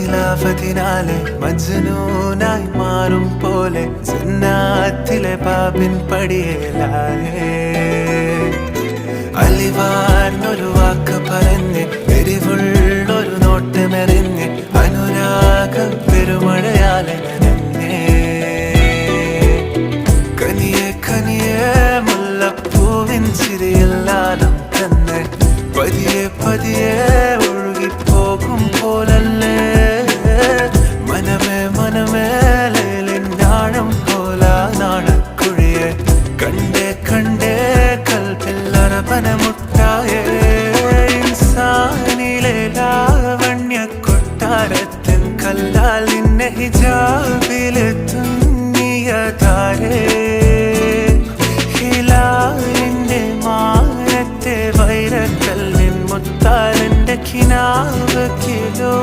നിലാവതിനാലെ മജ്നൂനായി മാറും പോലെ ജന്നാത്തിലെ ബാബിൻ പടിയേലായേ അലിവാർന്നൊരു വാക്ക് പറഞ്ഞ് എരിവുള്ളൊരു നോട്ടമെറിഞ്ഞ് അനുരാഗ പെരുമഴയാലെ നനഞ്ഞേ കനിയെ കനിയെ മുല്ലപ്പൂവിൻ ചിരിയെല്ലാതും തന്നെ പതിയെ പതിയെ ഒഴുകിപ്പോകും പോലല്ലേ മനമേ മനമേ ലേലിനാഴം പോലാ നാണക്കുഴിയെ കണ്ടേ കണ്ടേ കൽപ്പില്ലറപനമുട്ടായേ ഇൻസാനിലെ ലാവണ്യ കൊട്ടാരത്തിൻ കല്ലാൽ നിന്നെ ഹിജാബിലെ തുന്നിയതാരേ ഹിലാലിന്റെ മാനത്തെ വൈരക്കല്ലിൻ മുത്താലിന്റെ കിനാവ് കിലോ